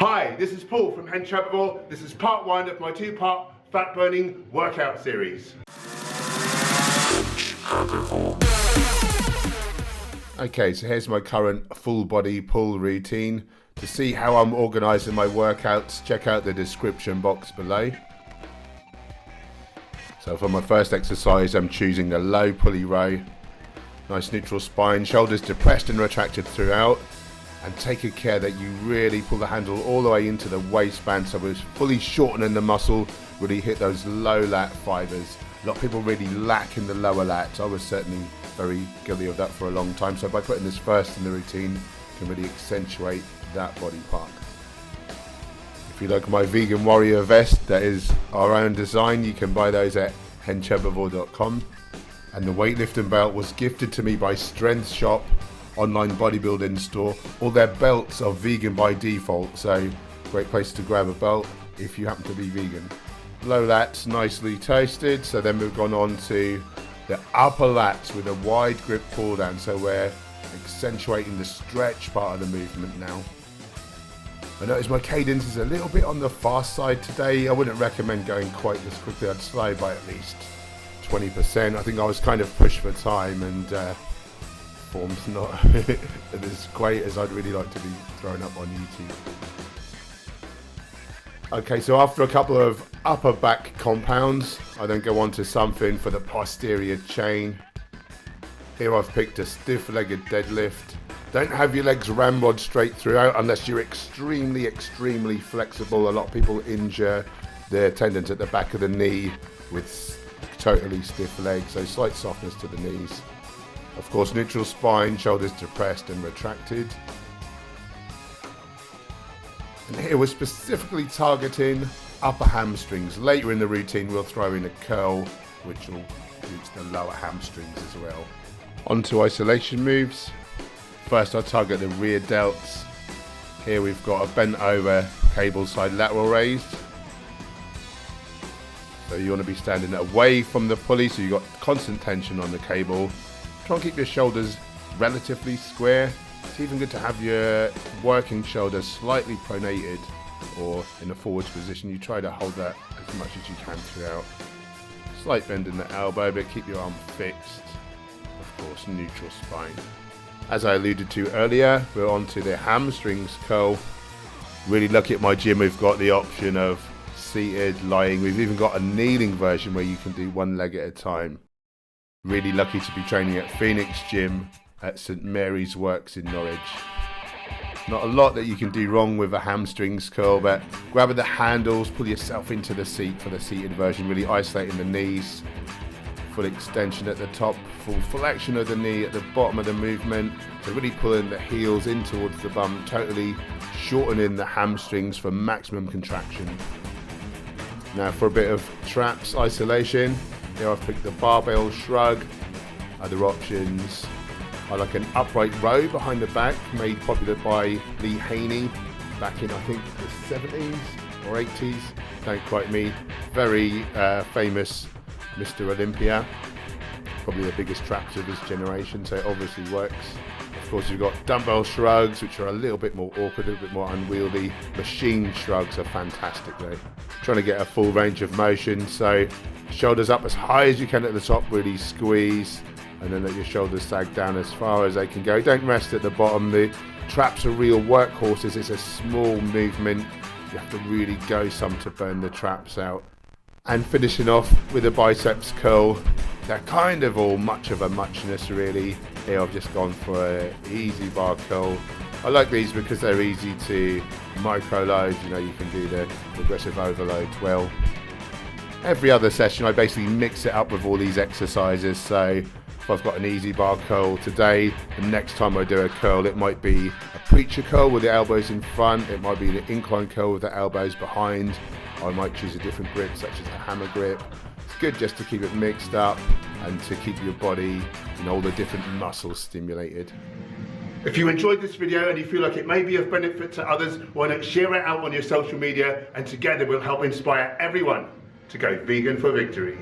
Hi, this is Paul from Hench Herbivore. This is part one of my two-part fat burning workout series. Okay, so here's my current full body pull routine. To see how I'm organising my workouts, check out the description box below. So for my first exercise, I'm choosing a low pulley row. Nice neutral spine, shoulders depressed and retracted throughout. And taking care that you really pull the handle all the way into the waistband, so it's fully shortening the muscle, really hit those low lat fibers. A lot of people really lack in the lower lats. I was certainly very guilty of that for a long time. So by putting this first in the routine, you can really accentuate that body part. If you like my vegan warrior vest, that is our own design, you can buy those at henchherbivore.com. And the weightlifting belt was gifted to me by Strength Shop online bodybuilding store. All their belts are vegan by default, so great place to grab a belt if you happen to be vegan. Low lats nicely toasted, so then we've gone on to the upper lats with a wide grip pull down, so we're accentuating the stretch part of the movement now. I notice my cadence is a little bit on the fast side today. I wouldn't recommend going quite this quickly. I'd slow by at least 20%. I think I was kind of pushed for time, and form's not as great as I'd really like to be throwing up on YouTube. Okay, so after a couple of upper back compounds, I then go on to something for the posterior chain. Here I've picked a stiff-legged deadlift. Don't have your legs ramrod straight throughout unless you're extremely flexible. A lot of people injure their tendons at the back of the knee with totally stiff legs, so slight softness to the knees. Of course, neutral spine, shoulders depressed and retracted. And here we're specifically targeting upper hamstrings. Later in the routine, we'll throw in a curl, which will reach the lower hamstrings as well. On to isolation moves. First, I'll target the rear delts. Here we've got a bent over cable side lateral raise. So you want to be standing away from the pulley, so you've got constant tension on the cable. Try and keep your shoulders relatively square. It's even good to have your working shoulders slightly pronated or in a forward position. You try to hold that as much as you can throughout. Slight bend in the elbow, but keep your arm fixed. Of course, neutral spine. As I alluded to earlier, we're on to the hamstrings curl. Really lucky at my gym, we've got the option of seated, lying. We've even got a kneeling version where you can do one leg at a time. Really lucky to be training at Phoenix Gym at St Mary's Works in Norwich. Not a lot that you can do wrong with a hamstrings curl, but grab the handles, pull yourself into the seat for the seated version, really isolating the knees. Full extension at the top, full flexion of the knee at the bottom of the movement. So really pulling the heels in towards the bum, totally shortening the hamstrings for maximum contraction. Now for a bit of traps isolation. Here I've picked the Barbell Shrug. Other options are like an upright row behind the back, made popular by Lee Haney back in I think the 70s or 80s. Don't quote me. Very famous Mr. Olympia. Probably the biggest traps of his generation, so it obviously works. Of course, you've got dumbbell shrugs, which are a little bit more awkward, a little bit more unwieldy. Machine shrugs are fantastic though. Trying to get a full range of motion, so shoulders up as high as you can at the top, really squeeze, and then let your shoulders sag down as far as they can go. Don't rest at the bottom. The traps are real workhorses. It's a small movement. You have to really go some to burn the traps out. And finishing off with a biceps curl. They're kind of all much of a muchness really. Here I've just gone for an easy bar curl. I like these because they're easy to micro load. You know, you can do the progressive overloads well. Every other session I basically mix it up with all these exercises. So if I've got an easy bar curl today, the next time I do a curl it might be a preacher curl with the elbows in front, it might be the incline curl with the elbows behind. I might choose a different grip such as a hammer grip. It's good just to keep it mixed up and to keep your body and all the different muscles stimulated. If you enjoyed this video and you feel like it may be of benefit to others, why not share it out on your social media, and together we'll help inspire everyone to go vegan for victory.